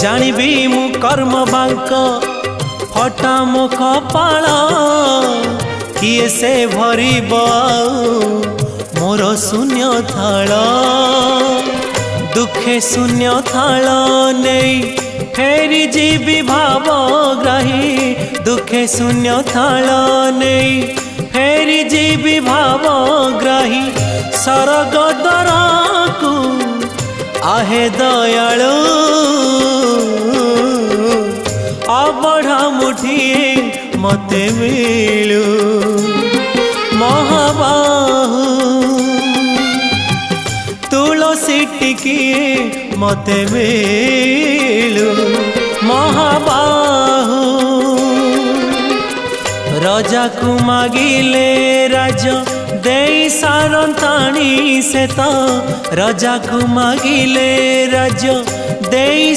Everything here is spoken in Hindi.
जानिबी मु कर्म बांक फटा मो कपाल किए से भरिब मोर शून्य थाल दुखे शून्य थाल नहीं फेरी जीवी भावग्राही दुखे शून्य थाल नहीं फेरी जीवी भावग्राही सरग दरकू आहे दयालु अबढ़ा मुठिए मते मिलू महाबाहु तुलसी टिकिए मते मिलू महाबाहु राजा को मागिले राज दे सारंताणी से तो राजा को मागिले राज दे